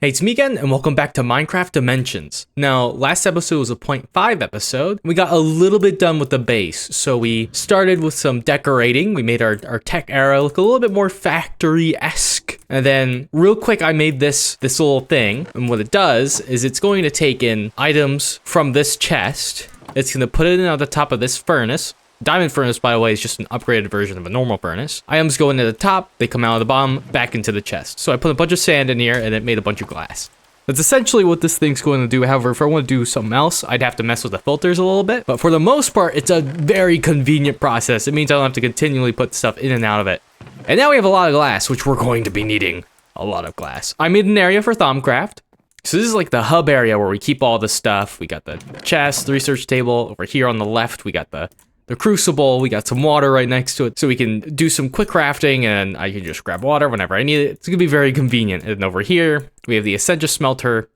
Hey, it's me again, and welcome back to Minecraft Dimensions. Now, last episode was a 0.5 episode. We got a little bit done with the base, so we started with some decorating. We made our tech area look a little bit more factory-esque. And then, real quick, I made this little thing, and what it does is it's going to take in items from this chest. It's going to put it in at the top of this furnace. Diamond furnace, by the way, is just an upgraded version of a normal furnace. Items go into the top, they come out of the bottom, back into the chest. So I put a bunch of sand in here, and it made a bunch of glass. That's essentially what this thing's going to do. However, if I want to do something else, I'd have to mess with the filters a little bit. But for the most part, it's a very convenient process. It means I don't have to continually put stuff in and out of it. And now we have a lot of glass, which we're going to be needing a lot of glass. I made an area for Thaumcraft. So this is like the hub area where we keep all the stuff. We got the chest, the research table. Over here on the left, we got the crucible. We got some water right next to it, so we can do some quick crafting, and I can just grab water whenever I need it. It's gonna be very convenient. And over here, we have the Essentia smelter.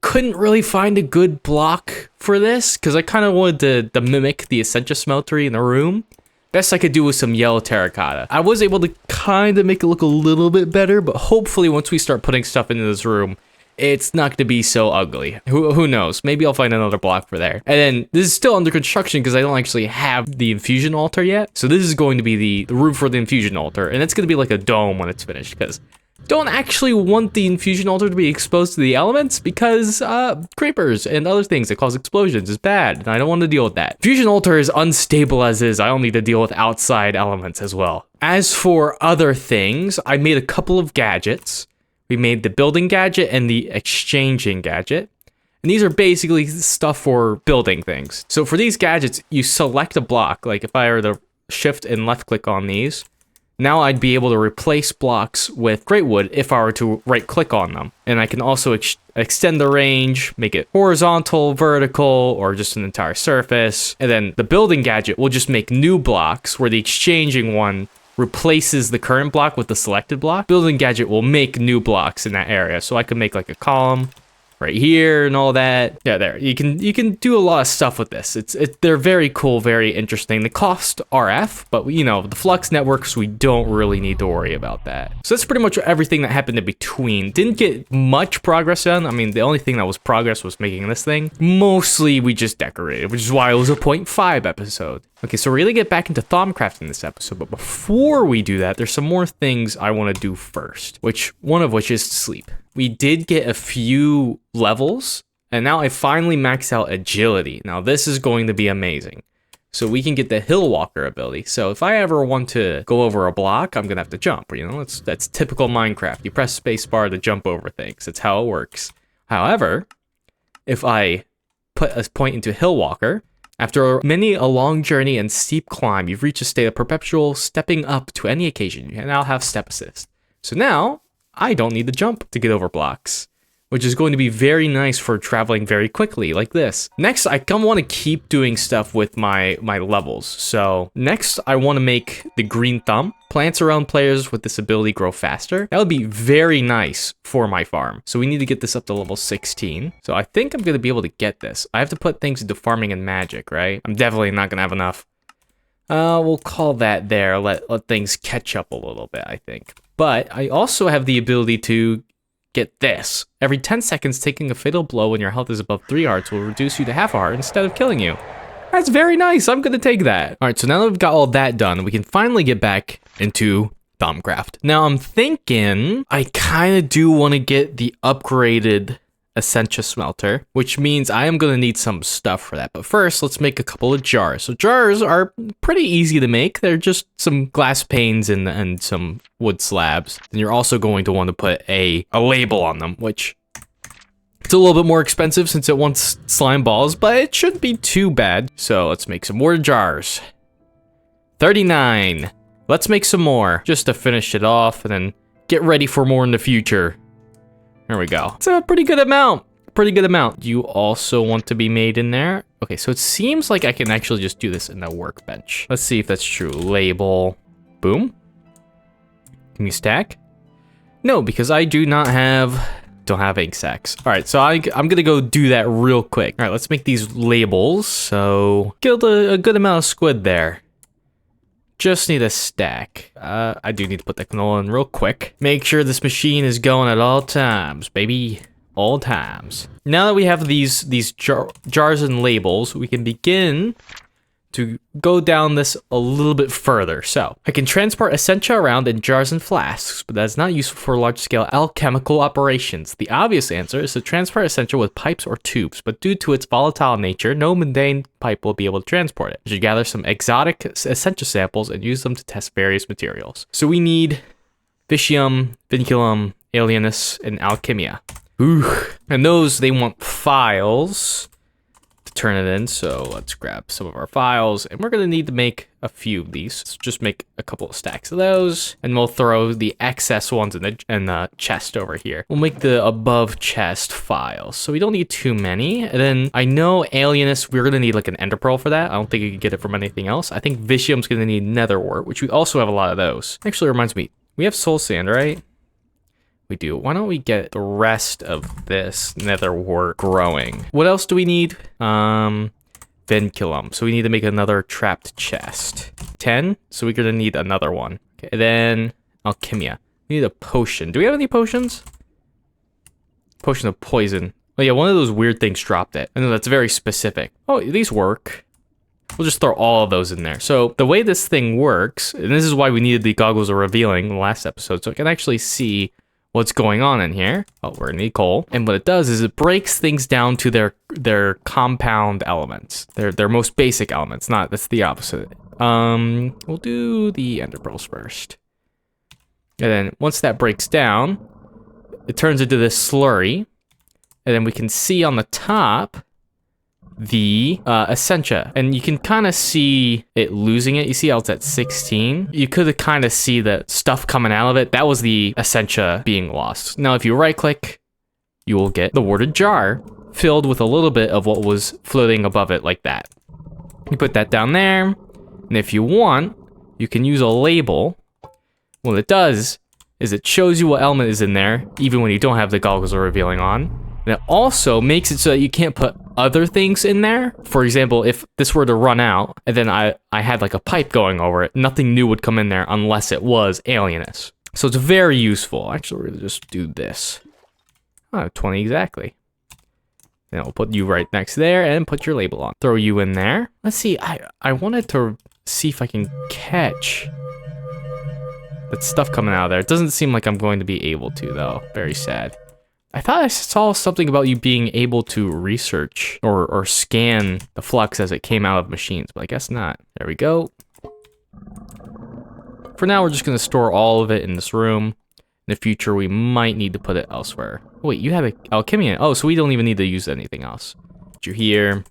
Couldn't really find a good block for this, because I kind of wanted to mimic the Essentia smelter in the room. Best I could do was some yellow terracotta. I was able to kind of make it look a little bit better, but hopefully once we start putting stuff into this room, it's not going to be so ugly. Who knows? Maybe I'll find another block for there. And then this is still under construction because I don't actually have the infusion altar yet. So this is going to be the room for the infusion altar. And it's going to be like a dome when it's finished, because don't actually want the infusion altar to be exposed to the elements, because creepers and other things that cause explosions is bad. And I don't want to deal with that. Fusion altar is unstable as is. I don't need to deal with outside elements as well. As for other things, I made a couple of gadgets. We made the building gadget and the exchanging gadget. And these are basically stuff for building things. So for these gadgets, you select a block. Like if I were to shift and left click on these, now I'd be able to replace blocks with great wood if I were to right click on them. And I can also extend the range, make it horizontal, vertical, or just an entire surface. And then the building gadget will just make new blocks, where the exchanging one replaces the current block with the selected block. Building gadget will make new blocks in that area. So I could make like a column right here and all that. Yeah, there. You can do a lot of stuff with this. They're very cool, very interesting. They cost RF, but you know, the Flux networks, we don't really need to worry about that. So that's pretty much everything that happened in between. Didn't get much progress done. I mean, the only thing that was progress was making this thing. Mostly we just decorated, which is why it was a 0.5 episode. Okay, so we're gonna get back into Thaumcraft in this episode, but before we do that, there's some more things I want to do first, one of which is sleep. We did get a few levels, and now I finally maxed out agility. Now this is going to be amazing. So we can get the hill walker ability. So if I ever want to go over a block, I'm gonna have to jump. You know, that's typical Minecraft. You press spacebar to jump over things. That's how it works. However, if I put a point into hill walker, after many a long journey and steep climb, you've reached a state of perpetual stepping up to any occasion. You now have step assist. So now I don't need to jump to get over blocks, which is going to be very nice for traveling very quickly like this. Next, I kind of want to keep doing stuff with my levels. So next, I want to make the green thumb. Plants around players with this ability grow faster. That would be very nice for my farm. So we need to get this up to level 16. So I think I'm going to be able to get this. I have to put things into farming and magic, right? I'm definitely not going to have enough. We'll call that there. Let things catch up a little bit, I think. But I also have the ability to get this. Every 10 seconds, taking a fatal blow when your health is above 3 hearts will reduce you to half a heart instead of killing you. That's very nice. I'm going to take that. All right, so now that we've got all that done, we can finally get back into Thaumcraft. Now I'm thinking I kind of do want to get the upgraded Essentia smelter, which means I am going to need some stuff for that. But first, let's make a couple of jars. So jars are pretty easy to make. They're just some glass panes and some wood slabs. And you're also going to want to put a label on them, which it's a little bit more expensive since it wants slime balls, but it shouldn't be too bad. So let's make some more jars. 39. Let's make some more just to finish it off and then get ready for more in the future. There we go. It's a pretty good amount. Pretty good amount. You also want to be made in there. Okay, so it seems like I can actually just do this in the workbench. Let's see if that's true. Label. Boom. Can you stack? No, because I don't have ink sacks. All right, so I'm gonna go do that real quick. All right, let's make these labels. So get a good amount of squid there. just need a stack. I do need to put the canola in real quick. Make sure this machine is going at all times, baby. All times. Now that we have these jars and labels, we can begin to go down this a little bit further. So I can transport essentia around in jars and flasks, but that's not useful for large-scale alchemical operations. The obvious answer is to transport essentia with pipes or tubes, but due to its volatile nature, no mundane pipe will be able to transport it. I should gather some exotic essentia samples and use them to test various materials. So we need Vitium, Vinculum, Alienus, and Alchemia. Ooh. And those, they want files to turn it in, so let's grab some of our files, and we're gonna need to make a few of these. So just make a couple of stacks of those, and we'll throw the excess ones in the chest over here. We'll make the above chest files, so we don't need too many. And then I know Alienus, we're gonna need like an ender pearl for that. I don't think you can get it from anything else. I think Vitium's gonna need nether wart, which we also have a lot of those. Actually, reminds me, we have soul sand, right? We do. Why don't we get the rest of this nether wart growing? What else do we need? Vinculum. So we need to make another trapped chest. 10. So we're gonna need another one. Okay, and then Alchemia. We need a potion. Do we have any potions? Potion of poison. Oh yeah, one of those weird things dropped it. I know that's very specific. Oh, these work. We'll just throw all of those in there. So the way this thing works, and this is why we needed the goggles of revealing in the last episode, so I can actually see what's going on in here. Oh, we're gonna need coal. And what it does is it breaks things down to their compound elements. Their most basic elements. That's the opposite. We'll do the ender pearls first. And then once that breaks down, it turns into this slurry. And then we can see on the top the essentia, and you can kind of see it losing it. You see how it's at 16? You could kind of see the stuff coming out of it. That was the essentia being lost. Now if you right click, you will get the warded jar filled with a little bit of what was floating above it, like that. You put that down there, and if you want, you can use a label. What it does is it shows you what element is in there, even when you don't have the goggles of revealing on. And it also makes it so that you can't put other things in there. For example, if this were to run out, and then I had like a pipe going over it, nothing new would come in there unless it was Alienus. So it's very useful. Actually, we're gonna just do this. 20 exactly. Then I'll put you right next there and put your label on. Throw you in there. Let's see, I wanted to see if I can catch that stuff coming out of there. It doesn't seem like I'm going to be able to though. Very sad. I thought I saw something about you being able to research or scan the flux as it came out of machines, but I guess not. There we go. For now, we're just gonna store all of it in this room. In the future, we might need to put it elsewhere. Oh, wait, you have alchemy. Oh, so we don't even need to use anything else. Put you here.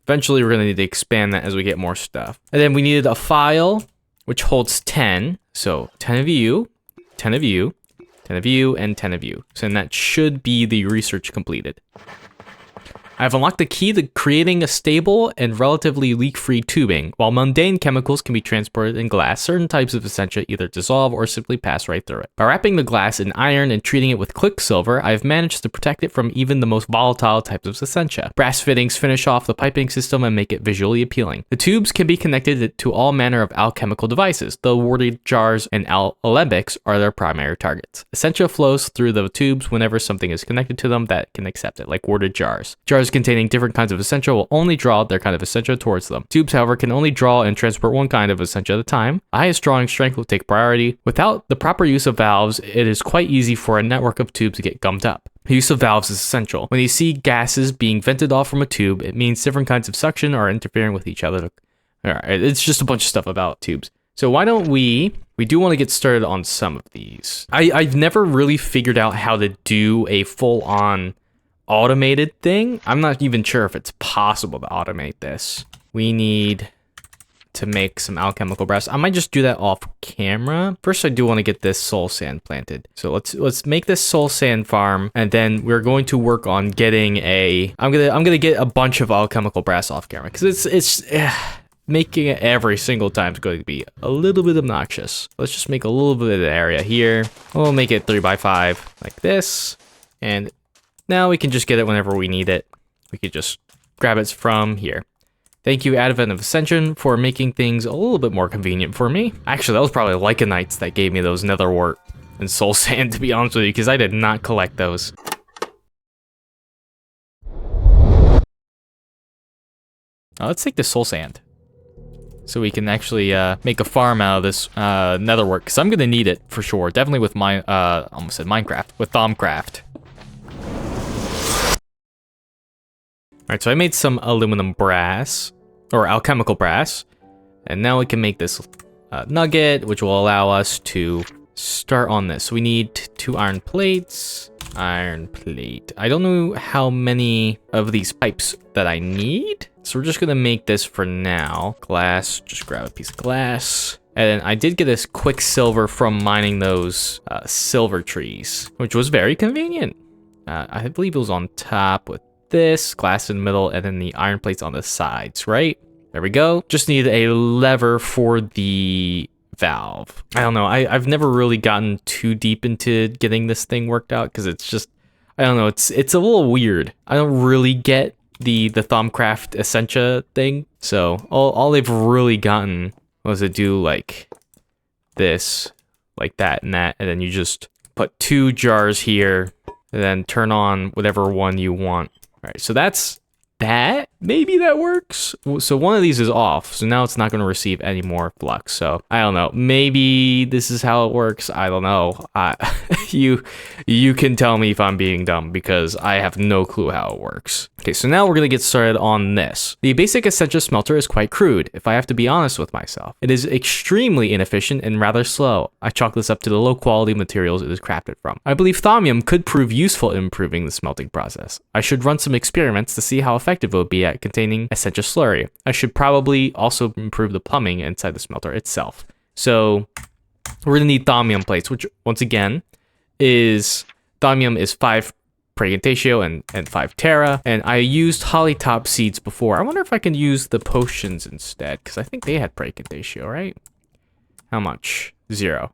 Eventually, we're gonna need to expand that as we get more stuff. And then we needed a file which holds 10. So 10 of you, 10 of you, 10 of you, and 10 of you. So then that should be the research completed. I've unlocked the key to creating a stable and relatively leak-free tubing. While mundane chemicals can be transported in glass, certain types of essentia either dissolve or simply pass right through it. By wrapping the glass in iron and treating it with quicksilver, I've managed to protect it from even the most volatile types of essentia. Brass fittings finish off the piping system and make it visually appealing. The tubes can be connected to all manner of alchemical devices. The warded jars and alembics are their primary targets. Essentia flows through the tubes whenever something is connected to them that can accept it, like warded jars. Jars containing different kinds of essentia will only draw their kind of essentia towards them. Tubes, however, can only draw and transport one kind of essentia at a time. The highest drawing strength will take priority. Without the proper use of valves, it is quite easy for a network of tubes to get gummed up. The use of valves is essential. When you see gases being vented off from a tube, it means different kinds of suction are interfering with each other. Alright, it's just a bunch of stuff about tubes. So why don't we do want to get started on some of these. I've never really figured out how to do a full-on automated thing. I'm not even sure if it's possible to automate this. We need to make some alchemical brass. I might just do that off camera. First, I do want to get this soul sand planted. So let's make this soul sand farm, and then we're going to work on getting a. I'm gonna get a bunch of alchemical brass off camera because it's making it every single time is going to be a little bit obnoxious. Let's just make a little bit of the area here. We'll make it 3x5 like this, and now we can just get it whenever we need it. We could just grab it from here. Thank you, Advent of Ascension, for making things a little bit more convenient for me. Actually, that was probably Lycanites that gave me those nether wart and soul sand, to be honest with you, because I did not collect those. Let's take the soul sand, so we can actually make a farm out of this netherwork, because I'm gonna need it for sure. Definitely with my almost said Minecraft, with Thaumcraft. All right, so I made some aluminum brass, or alchemical brass, and now we can make this nugget, which will allow us to start on this. So we need 2 iron plates. Iron plate. I don't know how many of these pipes that I need, so we're just gonna make this for now. Glass, just grab a piece of glass. And then I did get this quicksilver from mining those silver trees, which was very convenient. I believe it was on top with this, glass in the middle, and then the iron plates on the sides, right? There we go. Just need a lever for the valve. I don't know. I've never really gotten too deep into getting this thing worked out because it's just, I don't know. It's a little weird. I don't really get the Thaumcraft Essentia thing. So all they've really gotten was to do like this, like that and that, and then you just put 2 jars here and then turn on whatever one you want. All right, so that's that. Maybe that works. So one of these is off, so now it's not going to receive any more flux. So I don't know. Maybe this is how it works. I don't know. You can tell me if I'm being dumb because I have no clue how it works. Okay, so now we're going to get started on this. The basic Essentia smelter is quite crude, if I have to be honest with myself. It is extremely inefficient and rather slow. I chalk this up to the low quality materials it is crafted from. I believe thaumium could prove useful in improving the smelting process. I should run some experiments to see how effective it would be at containing Essentia slurry. I should probably also improve the plumbing inside the smelter itself. So we're going to need thaumium plates, which once again is thaumium is 5 Praecantatio and 5 Terra, and I used hollytop seeds before. I wonder if I can use the potions instead, because I think they had Praecantatio, right? How much? 0.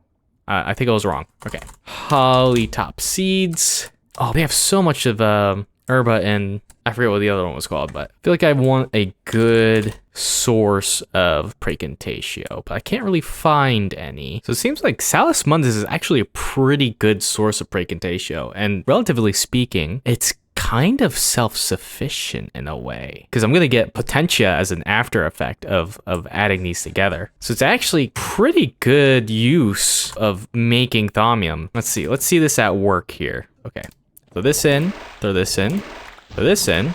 I think I was wrong. Okay. Hollytop seeds. Oh, they have so much of herba, and I forget what the other one was called, but I feel like I want a good source of Praecantatio, but I can't really find any. So it seems like Salus Mundus is actually a pretty good source of Praecantatio, and relatively speaking, it's kind of self-sufficient in a way, because I'm going to get Potentia as an after effect of adding these together. So it's actually pretty good use of making thaumium. Let's see this at work here. Okay, throw this in, throw this in, throw this in.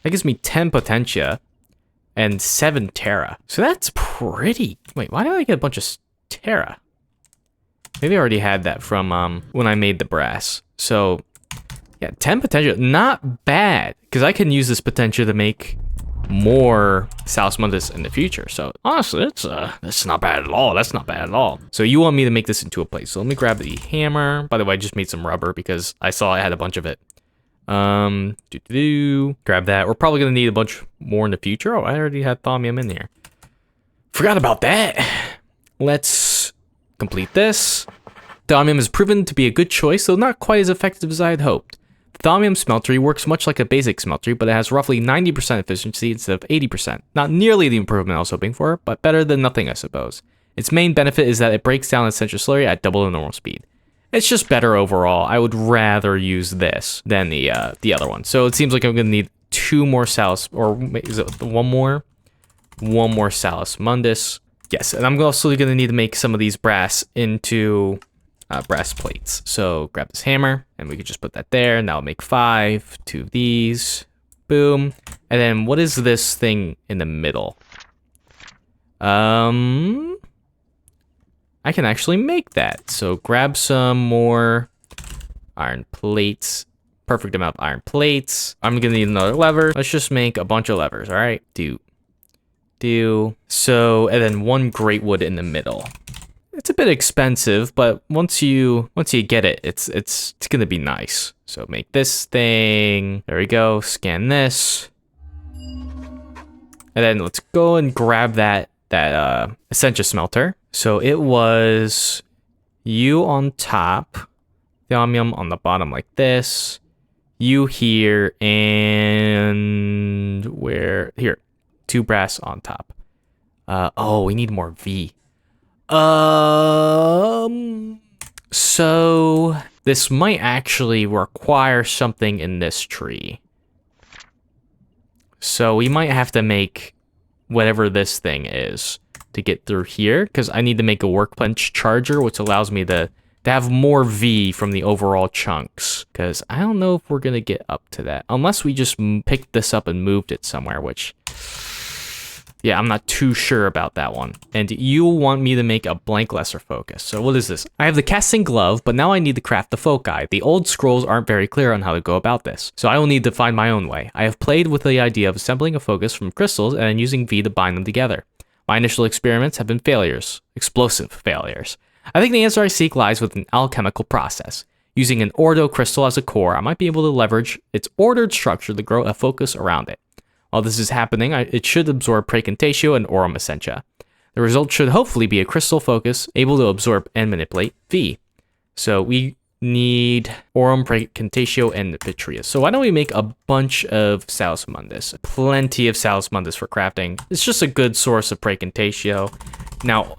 That gives me 10 Potentia and 7 Terra. So that's pretty... Wait, why did I get a bunch of Terra? Maybe I already had that from when I made the brass. So yeah, 10 Potentia, not bad, because I can use this Potentia to make more Salus Mundus in the future. So honestly, that's not bad at all. That's not bad at all. So you want me to make this into a plate. So let me grab the hammer. By the way, I just made some rubber because I saw I had a bunch of it. Grab that. We're probably gonna need a bunch more in the future. Oh, I already had thaumium in here. Forgot about that. Let's complete this. Thaumium has proven to be a good choice, though not quite as effective as I had hoped. The thaumium smeltery works much like a basic smeltery, but it has roughly 90% efficiency instead of 80%. Not nearly the improvement I was hoping for, but better than nothing, I suppose. Its main benefit is that it breaks down Essentia slurry at double the normal speed. It's just better overall. I would rather use this than the other one. So it seems like I'm gonna need 2 more Salus, or is it 1 more? 1 more Salus Mundus. Yes, and I'm also gonna need to make some of these brass into brass plates. So grab this hammer, and we can just put that there, and that'll make 5, 2 of these, boom. And then what is this thing in the middle? I can actually make that. So grab some more iron plates. Perfect amount of iron plates. I'm gonna need another lever. Let's just make a bunch of levers, all right? Do. So, and then 1 great wood in the middle. It's a bit expensive, but once you get it, it's gonna be nice. So make this thing. There we go. Scan this. And then let's go and grab that Essentia smelter. So it was you on top, thaumium on the bottom like this, you here, and where here. 2 brass on top. Oh, we need more V. So this might actually require something in this tree. So we might have to make whatever this thing is to get through here, because I need to make a workbench charger, which allows me to have more V from the overall chunks, because I don't know if we're going to get up to that, unless we just picked this up and moved it somewhere, which, yeah, I'm not too sure about that one. And you want me to make a blank lesser focus. So what is this? I have the casting glove, but now I need to craft the foci. The old scrolls aren't very clear on how to go about this, so I will need to find my own way. I have played with the idea of assembling a focus from crystals and then using V to bind them together. My initial experiments have been failures, explosive failures. I think the answer I seek lies with an alchemical process. Using an ordo crystal as a core, I might be able to leverage its ordered structure to grow a focus around it. While this is happening, it should absorb Praecontatio and Aurum Essentia. The result should hopefully be a crystal focus able to absorb and manipulate V. So we need Aurum, Praecontatio, and Vitreous. So why don't we make a bunch of Salus Mundus? Plenty of Salus Mundus for crafting. It's just a good source of Praecontatio. Now,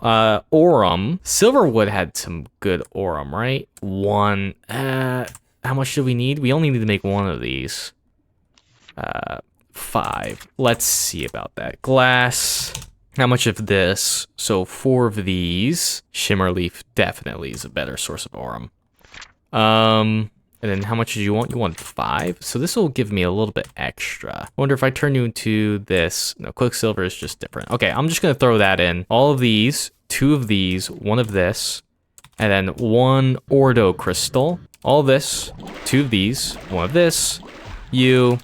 Aurum, Silverwood had some good Aurum, right? 1. How much do we need? We only need to make 1 of these. 5. Let's see about that. Glass. How much of this? So 4 of these. Shimmerleaf definitely is a better source of Aurum. And then how much did you want? You want 5? So this will give me a little bit extra. I wonder if I turn you into this. No, Quicksilver is just different. Okay, I'm just going to throw that in. All of these, 2 of these, 1 of this, and then 1 Ordo Crystal. All this, 2 of these, 1 of this, you,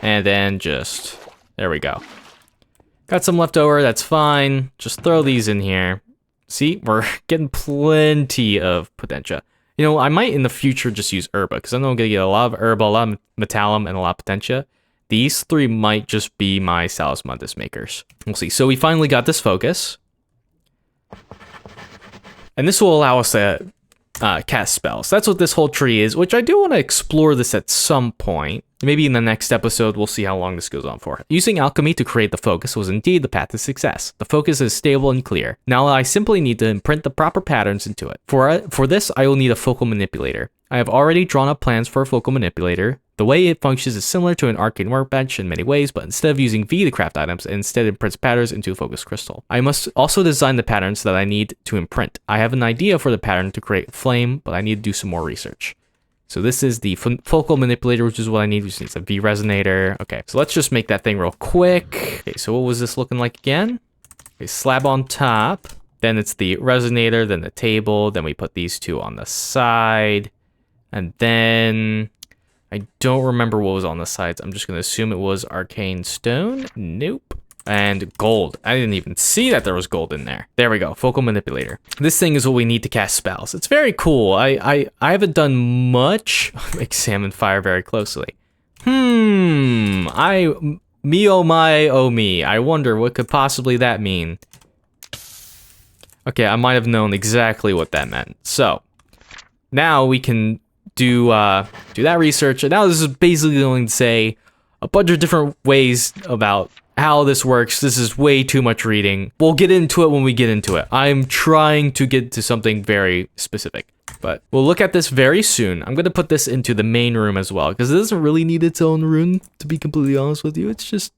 and then just, there we go. Got some left over, that's fine. Just throw these in here. See, we're getting plenty of potentia. You know, I might in the future just use Herba, because I know I'm going to get a lot of Herba, a lot of Metallum, and a lot of Potentia. These 3 might just be my Salus Mundus makers. We'll see. So we finally got this focus. And this will allow us to cast spells. That's what this whole tree is, which I do want to explore this at some point. Maybe in the next episode, we'll see how long this goes on for. Using alchemy to create the focus was indeed the path to success. The focus is stable and clear. Now I simply need to imprint the proper patterns into it. For this, I will need a focal manipulator. I have already drawn up plans for a focal manipulator. The way it functions is similar to an arcane workbench in many ways, but instead of using V to craft items, it instead imprints patterns into a focus crystal. I must also design the patterns that I need to imprint. I have an idea for the pattern to create flame, but I need to do some more research. So this is the focal manipulator, which is what I need. We just need a V resonator. Okay, so let's just make that thing real quick. Okay, so what was this looking like again? Okay, slab on top. Then it's the resonator, then the table. Then we put these 2 on the side. And then I don't remember what was on the sides. I'm just going to assume it was arcane stone. Nope. And gold. I didn't even see that there was gold in there. There we go. Focal manipulator. This thing is what we need to cast spells. It's very cool. I haven't done much. Examine fire very closely. Me oh my oh me. I wonder what could possibly that mean. Okay, I might have known exactly what that meant. So now we can do that research. And now this is basically going to say a bunch of different ways about how this works. This is way too much reading. We'll get into it when we get into it. I'm trying to get to something very specific, but we'll look at this very soon. I'm going to put this into the main room as well, because it doesn't really need its own room, to be completely honest with you. It's just,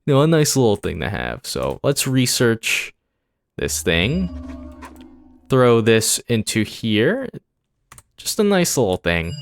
you know, a nice little thing to have. So let's research this thing. Throw this into here. Just a nice little thing.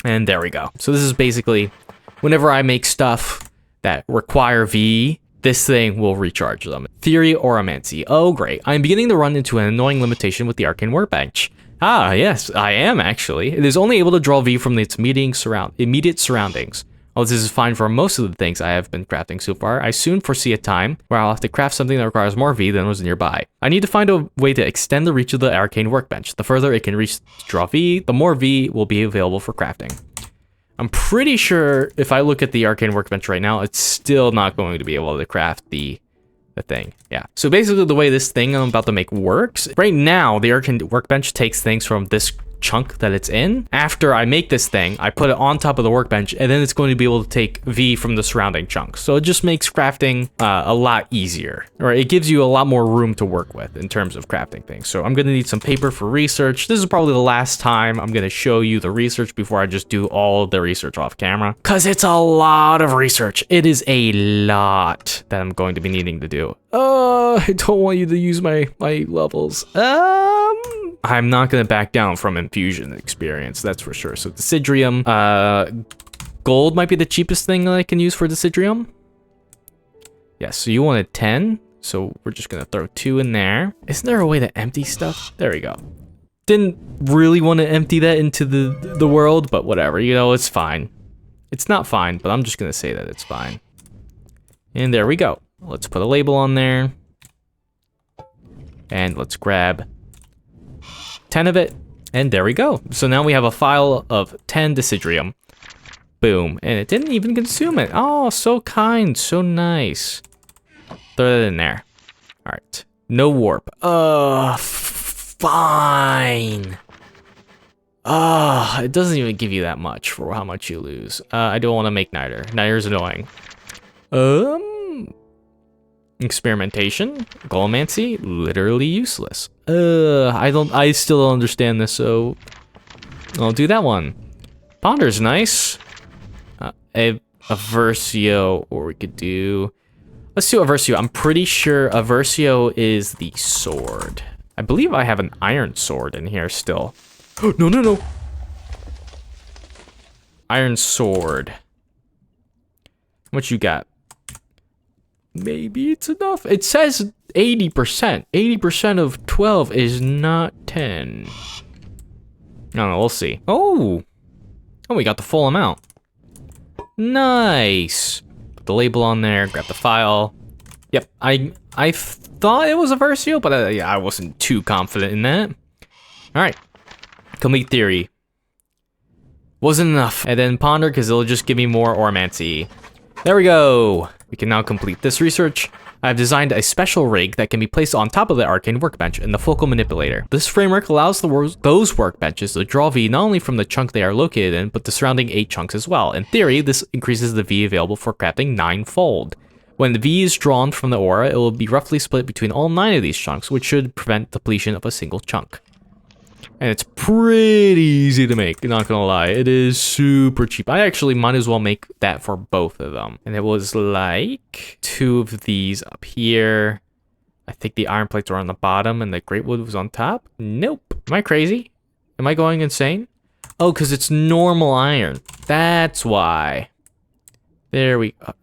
And there we go. So this is basically, whenever I make stuff that require V, this thing will recharge them. Theory Oromancy. Oh, great. I'm beginning to run into an annoying limitation with the arcane workbench. Ah, yes, I am actually. It is only able to draw V from its immediate surroundings. While this is fine for most of the things I have been crafting so far, I soon foresee a time where I'll have to craft something that requires more V than was nearby. I need to find a way to extend the reach of the arcane workbench. The further it can reach to draw V, the more V will be available for crafting. I'm pretty sure if I look at the arcane workbench right now, it's still not going to be able to craft the thing. Yeah. So basically the way this thing I'm about to make works, right now the arcane workbench takes things from this chunk that it's in. After I make this thing, I put it on top of the workbench, and then it's going to be able to take V from the surrounding chunks. So it just makes crafting a lot easier, or it gives you a lot more room to work with in terms of crafting things. So I'm gonna need some paper for research. This is probably the last time I'm gonna show you the research before I just do all the research off camera, because it's a lot of research. It is a lot that I'm going to be needing to do. I don't want you to use my levels. I'm not gonna back down from Infusion experience, that's for sure. So Desidrium, gold might be the cheapest thing that I can use for Desidrium. Yes, so you wanted 10, so we're just gonna throw 2 in there. Isn't there a way to empty stuff? There we go. Didn't really want to empty that into the world, but whatever, you know, it's fine. It's not fine, but I'm just gonna say that it's fine. And there we go. Let's put a label on there. And let's grab 10 of it. And there we go. So now we have a file of 10 Desidrium. Boom. And it didn't even consume it. Oh, so kind. So nice. Throw that in there. All right. No warp. Fine. It doesn't even give you that much for how much you lose. I don't want to make Niter. Niter's annoying. Experimentation, Golomancy, literally useless. I still don't understand this, so I'll do that one. Ponder's nice. Aversio, or we could do, let's do Aversio. I'm pretty sure Aversio is the sword. I believe I have an iron sword in here still. No. Iron sword. How much you got? Maybe it's enough. It says 80%. 80% of 12 is not 10. I don't know, we'll see. Oh, we got the full amount. Nice. Put the label on there, grab the file. Yep, I thought it was a Versio, but yeah, I wasn't too confident in that. All right, complete theory. Wasn't enough. And then ponder, because it'll just give me more Oromancy. There we go. We can now complete this research. I've designed a special rig that can be placed on top of the arcane workbench and the focal manipulator. This framework allows those workbenches to draw V not only from the chunk they are located in, but the surrounding 8 chunks as well. In theory, this increases the V available for crafting 9-fold. When the V is drawn from the aura, it will be roughly split between all 9 of these chunks, which should prevent depletion of a single chunk. And it's pretty easy to make, not gonna lie. It is super cheap. I actually might as well make that for both of them. And it was like 2 of these up here. I think the iron plates were on the bottom and the great wood was on top. Nope. Am I crazy? Am I going insane? Oh, because it's normal iron. That's why. There we go.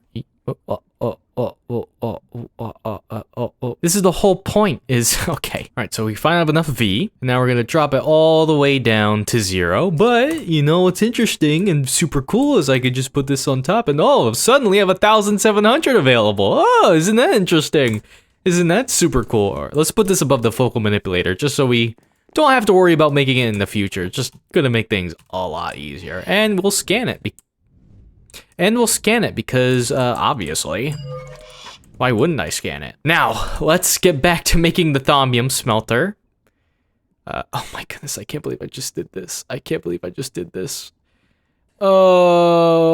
This is the whole point is, okay. All right, so we finally have enough V. And now we're gonna drop it all the way down to 0. But, you know, what's interesting and super cool is I could just put this on top and oh, suddenly I have 1,700 available. Oh, isn't that interesting? Isn't that super cool? All right, let's put this above the focal manipulator just so we don't have to worry about making it in the future. It's just gonna make things a lot easier. And we'll scan it. Because, obviously, why wouldn't I scan it? Now, let's get back to making the thaumium smelter. Oh my goodness, I can't believe I just did this. Oh,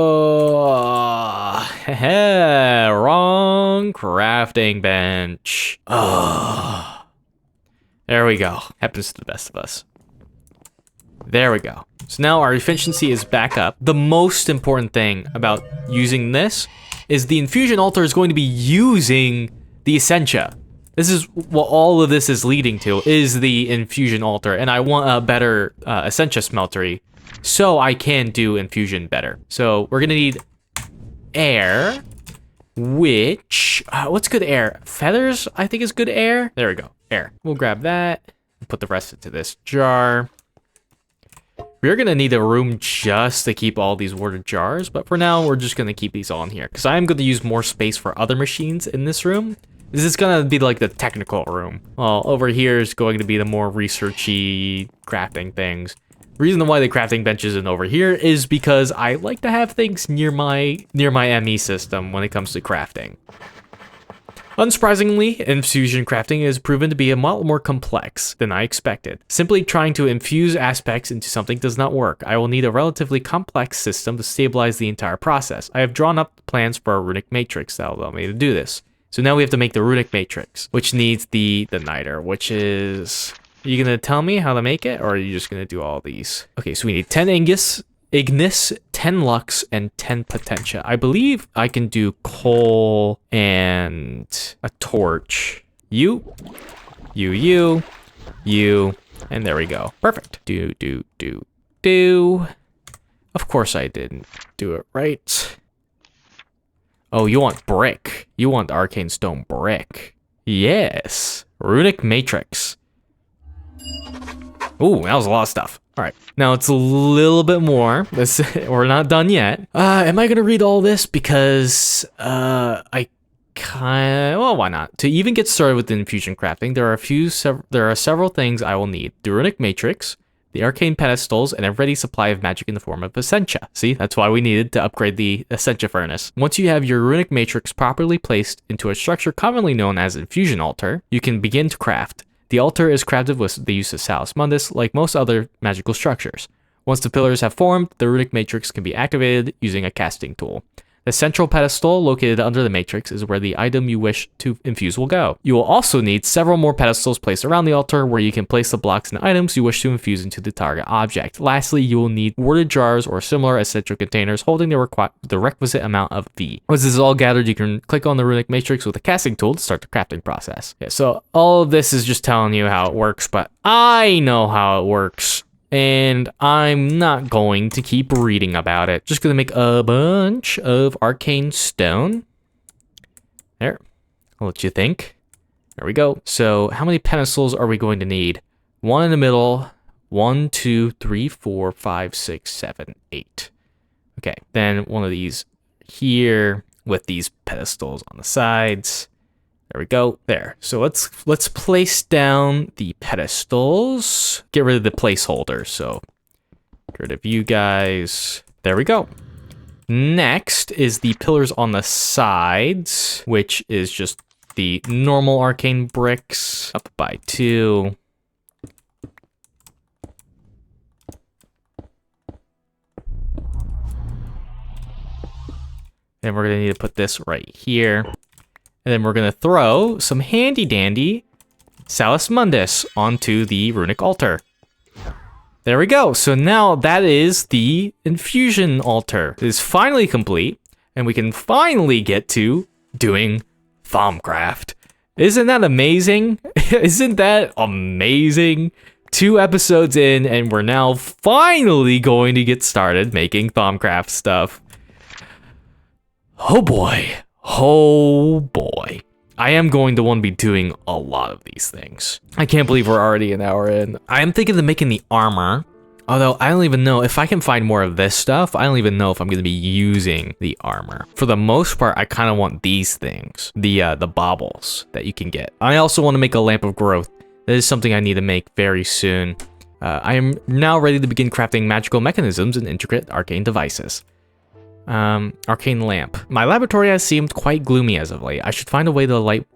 wrong crafting bench. Oh, there we go. Happens to the best of us. There we go. So now our efficiency is back up. The most important thing about using this is the Infusion altar is going to be using the Essentia. This is what all of this is leading to, is the Infusion altar. And I want a better Essentia smeltery so I can do Infusion better. So we're gonna need air, which, what's good air? Feathers, I think is good air. There we go, air. We'll grab that and put the rest into this jar. We're gonna need a room just to keep all these water jars, but for now, we're just gonna keep these all in here because I am gonna use more space for other machines in this room. This is gonna be like the technical room. Well, over here is going to be the more researchy crafting things. The reason why the crafting bench isn't over here is because I like to have things near my ME system when it comes to crafting. Unsurprisingly, infusion crafting is proven to be a lot more complex than I expected. Simply trying to infuse aspects into something does not work. I will need a relatively complex system to stabilize the entire process. I have drawn up plans for a runic matrix that will allow me to do this. So now we have to make the runic matrix, which needs the niter, which is... Are you gonna tell me how to make it, or are you just gonna do all these? Okay, so we need 10 Ignis, 10 Lux, and 10 Potentia. I believe I can do coal and a torch. You, and there we go. Perfect. Do. Of course I didn't do it right. Oh, you want brick. You want arcane stone brick. Yes. Runic matrix. Ooh, that was a lot of stuff. All right, now it's a little bit more. We're not done yet. Am I gonna read all this? Because I kind of, well, why not? To even get started with the infusion crafting, there are several things I will need: the runic matrix, the arcane pedestals, and a ready supply of magic in the form of Essentia. See, that's why we needed to upgrade the Essentia furnace. Once you have your runic matrix properly placed into a structure commonly known as infusion altar, you can begin to craft. The altar is crafted with the use of Salus Mundus, like most other magical structures. Once the pillars have formed, the runic matrix can be activated using a casting tool. The central pedestal located under the matrix is where the item you wish to infuse will go. You will also need several more pedestals placed around the altar where you can place the blocks and items you wish to infuse into the target object. Lastly, you will need warded jars or similar essential containers holding the requisite amount of V. Once this is all gathered, you can click on the runic matrix with a casting tool to start the crafting process. Yeah, so all of this is just telling you how it works, but I know how it works. And I'm not going to keep reading about it. Just gonna make a bunch of arcane stone. There, I'll let you think. There we go. So how many pedestals are we going to need? One in the middle, 1, 2, 3, 4, 5, 6, 7, 8. Okay, then one of these here with these pedestals on the sides. There we go. There. So let's place down the pedestals. Get rid of the placeholders. So get rid of you guys. There we go. Next is the pillars on the sides, which is just the normal arcane bricks. Up by 2. Then we're gonna need to put this right here. And then we're gonna throw some handy dandy Salus Mundus onto the runic altar. There we go. So now that is the infusion altar. It is finally complete, and we can finally get to doing Thaumcraft. Isn't that amazing? Isn't that amazing? 2 episodes in, and we're now finally going to get started making Thaumcraft stuff. Oh boy. Oh boy. I am going to want to be doing a lot of these things. I can't believe we're already an hour in. I am thinking of making the armor. Although I don't even know if I can find more of this stuff. I don't even know if I'm going to be using the armor. For the most part, I kind of want these things. The baubles that you can get. I also want to make a lamp of growth. That is something I need to make very soon. I am now ready to begin crafting magical mechanisms and intricate arcane devices. Arcane lamp. My laboratory has seemed quite gloomy as of late. I should find a way to light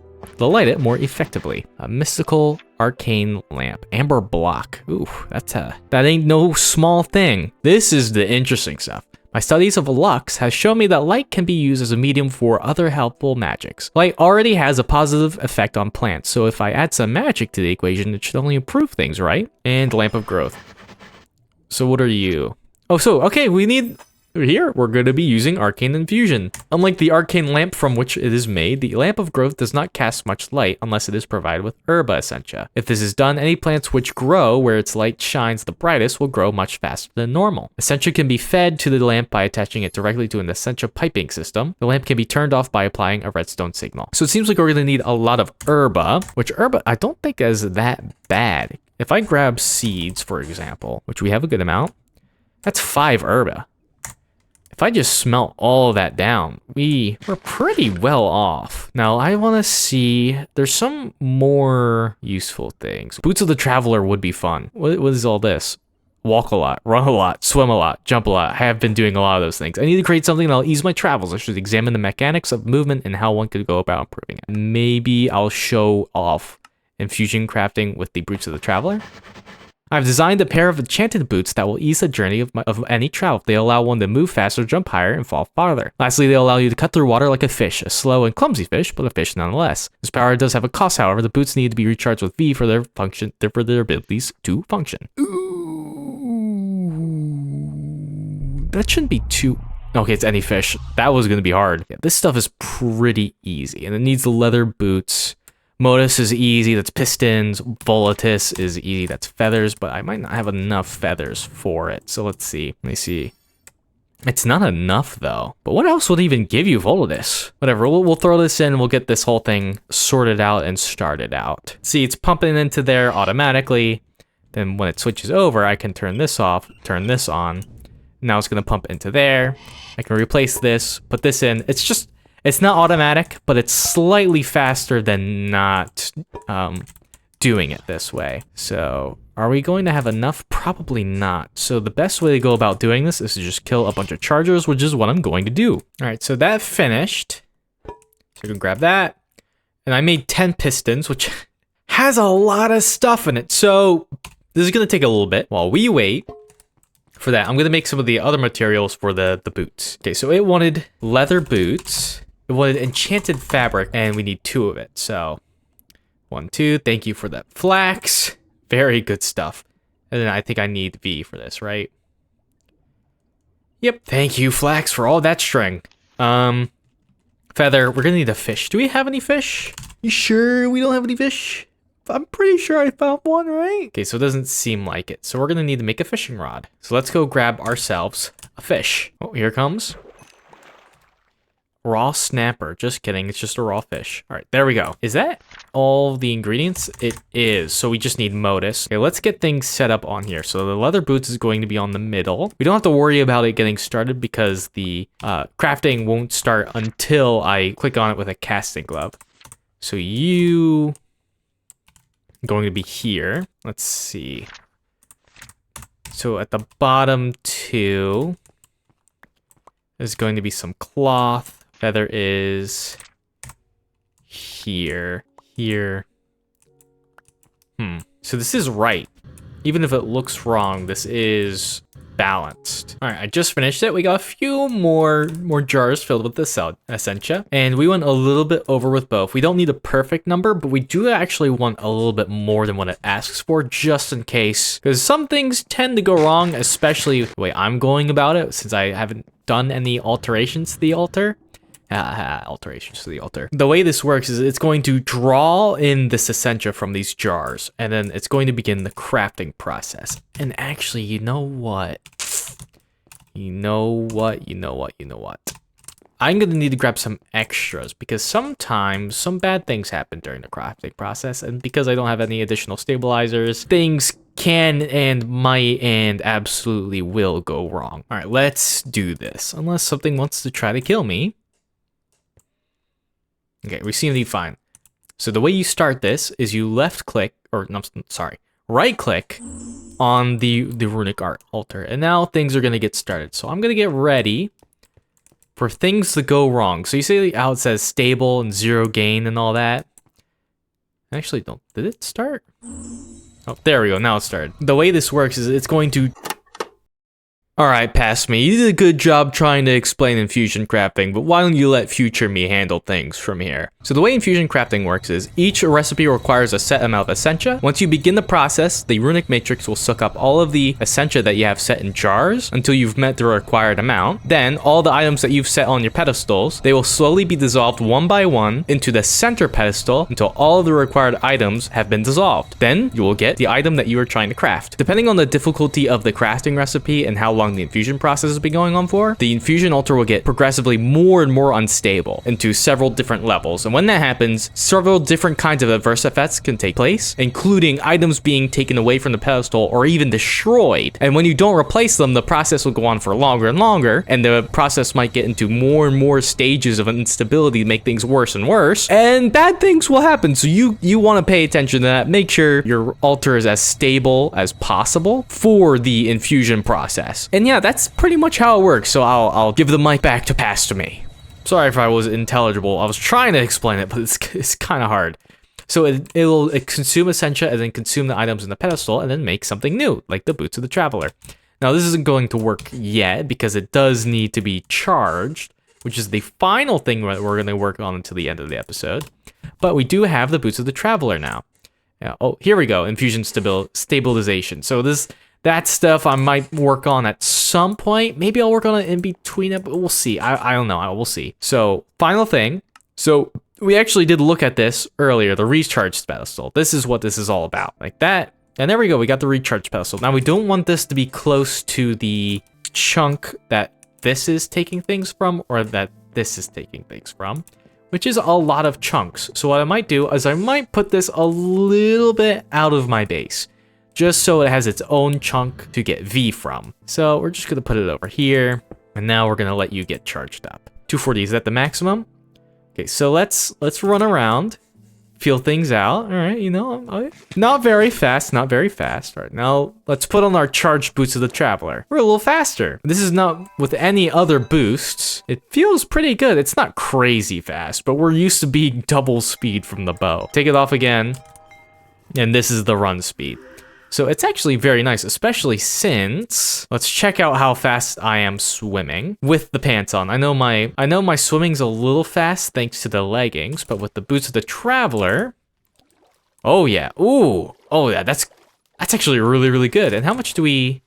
it more effectively. A mystical arcane lamp. Amber block. Ooh, that ain't no small thing. This is the interesting stuff. My studies of Lux has shown me that light can be used as a medium for other helpful magics. Light already has a positive effect on plants, so if I add some magic to the equation, it should only improve things, right? And lamp of growth. So what are you? Oh, so, okay, we need... Here, we're going to be using Arcane Infusion. Unlike the arcane lamp from which it is made, the Lamp of Growth does not cast much light unless it is provided with Herba Essentia. If this is done, any plants which grow where its light shines the brightest will grow much faster than normal. Essentia can be fed to the lamp by attaching it directly to an Essentia piping system. The lamp can be turned off by applying a redstone signal. So it seems like we're going to need a lot of Herba, which Herba I don't think is that bad. If I grab seeds, for example, which we have a good amount, that's 5 Herba. If I just smelt all of that down, we're pretty well off. Now, I want to see, there's some more useful things. Boots of the Traveler would be fun. What is all this? walk a lot, run a lot, swim a lot, jump a lot. I have been doing a lot of those things. I need to create something that'll ease my travels. I should examine the mechanics of movement and how one could go about improving it. Maybe I'll show off infusion crafting with the boots of the traveler. I've designed a pair of enchanted boots that will ease the journey of any travel. They allow one to move faster, jump higher, and fall farther. Lastly, they allow you to cut through water like a fish, a slow and clumsy fish, but a fish nonetheless. This power does have a cost, however. The boots need to be recharged with V for their abilities to function. Ooh, that shouldn't be too... Okay, it's any fish. That was going to be hard. Yeah, this stuff is pretty easy, and it needs the leather boots. Modus is easy, that's pistons. Volatus is easy, that's feathers, but I might not have enough feathers for it. So let's see. Let me see. It's not enough though. But what else would even give you Volatus? Whatever, we'll throw this in, we'll get this whole thing sorted out and started out. See, it's pumping into there automatically. Then when it switches over, I can turn this off, turn this on. Now it's gonna pump into there. I can replace this, put this in. It's not automatic, but it's slightly faster than not doing it this way. So are we going to have enough? Probably not. So the best way to go about doing this is to just kill a bunch of chargers, which is what I'm going to do. All right, so that finished. So I can grab that. And I made 10 pistons, which has a lot of stuff in it. So this is going to take a little bit. While we wait for that, I'm going to make some of the other materials for the boots. Okay, so it wanted leather boots. It wanted enchanted fabric, and we need 2 of it. So 1, 2, thank you for that flax. Very good stuff. And then I think I need V for this, right? Yep, thank you, flax, for all that string. Feather, we're gonna need a fish. Do we have any fish? You sure we don't have any fish? I'm pretty sure I found one, right? Okay, so it doesn't seem like it. So we're gonna need to make a fishing rod. So let's go grab ourselves a fish. Oh, here it comes. Raw snapper. Just kidding. It's just a raw fish. All right, there we go. Is that all the ingredients? It is. So we just need modus. Okay, let's get things set up on here. So the leather boots is going to be on the middle. We don't have to worry about it getting started because the crafting won't start until I click on it with a casting glove. So you going to be here. Let's see. So at the bottom 2 is going to be some cloth. Feather is here. So this is right. Even if it looks wrong, this is balanced. All right, I just finished it. We got a few more jars filled with the essentia, and we went a little bit over with both. We don't need a perfect number, but we do actually want a little bit more than what it asks for, just in case, because some things tend to go wrong, especially the way I'm going about it, since I haven't done any alterations to the altar. Alterations to the altar. The way this works is it's going to draw in this essentia from these jars, and then it's going to begin the crafting process. And actually, you know what? I'm gonna need to grab some extras because sometimes some bad things happen during the crafting process, and because I don't have any additional stabilizers, things can and might and absolutely will go wrong. All right, let's do this. Unless something wants to try to kill me. Okay, we seem to be fine. So the way you start this is you right click on the runic art altar, and now things are gonna get started. So I'm gonna get ready for things to go wrong. So you see how it says stable and 0 gain and all that? Actually, did it start? Oh, there we go, now it started. The way this works is it's going to... Alright, past me, you did a good job trying to explain infusion crafting, but why don't you let future me handle things from here? So the way infusion crafting works is, each recipe requires a set amount of essentia. Once you begin the process, the runic matrix will suck up all of the essentia that you have set in jars until you've met the required amount. Then, all the items that you've set on your pedestals, they will slowly be dissolved one by one into the center pedestal until all of the required items have been dissolved. Then, you will get the item that you are trying to craft. Depending on the difficulty of the crafting recipe and how long long the infusion process has been going on for, the infusion altar will get progressively more and more unstable into several different levels. And when that happens, several different kinds of adverse effects can take place, including items being taken away from the pedestal or even destroyed. And when you don't replace them, the process will go on for longer and longer, and the process might get into more and more stages of instability to make things worse and worse, and bad things will happen. So you want to pay attention to that. Make sure your altar is as stable as possible for the infusion process. And yeah, that's pretty much how it works. So I'll give the mic back to Pastor Me. Sorry if I was intelligible. I was trying to explain it, but it's kind of hard. So it'll consume Essentia and then consume the items in the pedestal and then make something new, like the Boots of the Traveler. Now this isn't going to work yet because it does need to be charged, which is the final thing that we're going to work on until the end of the episode. But we do have the Boots of the Traveler now. Yeah, oh, here we go. Infusion stabilization. So that stuff I might work on at some point. Maybe I'll work on it in between it, but we'll see. I don't know. We'll see. So final thing. So we actually did look at this earlier, the recharge pedestal. This is what this is all about, like that. And there we go. We got the recharge pedestal. Now we don't want this to be close to the chunk that this is taking things from, or that this is taking things from, which is a lot of chunks. So what I might do is I might put this a little bit out of my base, just so it has its own chunk to get V from. So we're just gonna put it over here, and now we're gonna let you get charged up. 240, is that the maximum? Okay, so let's run around, feel things out. All right, you know, not very fast, not very fast. All right, now let's put on our charged Boots of the Traveler. We're a little faster. This is not with any other boosts. It feels pretty good. It's not crazy fast, but we're used to being double speed from the bow. Take it off again, and this is the run speed. So it's actually very nice, especially since, let's check out how fast I am swimming with the pants on. I know my swimming's a little fast thanks to the leggings, but with the Boots of the Traveler, oh yeah, ooh, oh yeah, that's actually really, really good. And how much do we've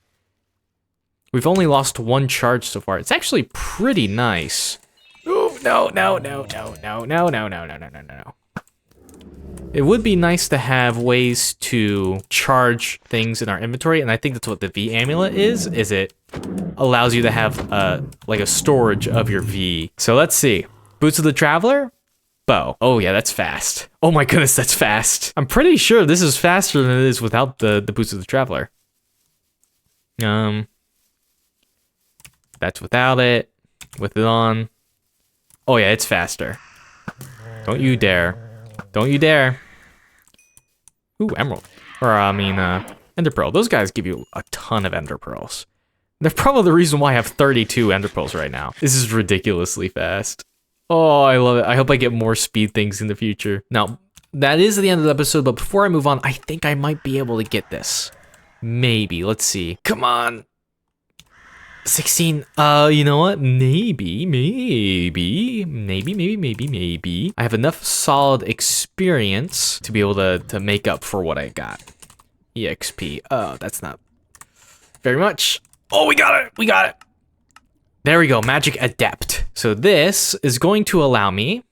only lost one charge so far. It's actually pretty nice. Ooh, no. It would be nice to have ways to charge things in our inventory, and I think that's what the V amulet is it allows you to have like a storage of your V. So let's see. Boots of the Traveler? Bow. Oh yeah, that's fast. Oh my goodness, that's fast. I'm pretty sure this is faster than it is without the Boots of the Traveler. That's without it. With it on. Oh yeah, it's faster. Don't you dare. Don't you dare. Ooh, emerald. Or, I mean, ender pearl. Those guys give you a ton of ender pearls. They're probably the reason why I have 32 ender pearls right now. This is ridiculously fast. Oh, I love it. I hope I get more speed things in the future. Now, that is the end of the episode, but before I move on, I think I might be able to get this. Maybe. Let's see. Come on. 16. You know what? Maybe. I have enough solid experience to be able to make up for what I got. EXP. Oh, that's not very much. Oh, we got it. There we go. Magic Adept. So this is going to allow me,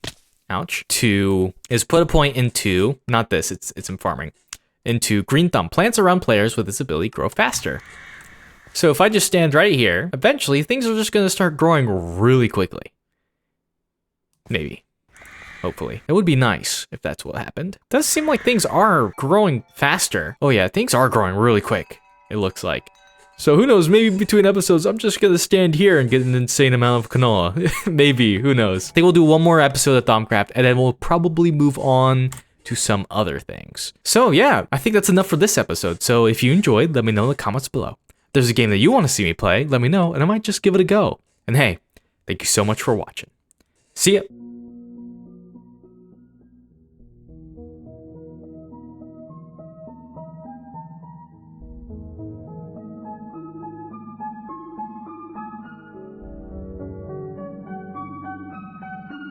ouch, is put a point into, not this, it's in farming, into Green Thumb. Plants around players with this ability grow faster. So if I just stand right here, eventually things are just going to start growing really quickly. Maybe. Hopefully. It would be nice if that's what happened. It does seem like things are growing faster. Oh yeah, things are growing really quick, it looks like. So who knows, maybe between episodes, I'm just going to stand here and get an insane amount of canola. Maybe, who knows. I think we'll do one more episode of Thaumcraft, and then we'll probably move on to some other things. So yeah, I think that's enough for this episode. So if you enjoyed, let me know in the comments below. If there's a game that you want to see me play, let me know, and I might just give it a go. And hey, thank you so much for watching. See ya!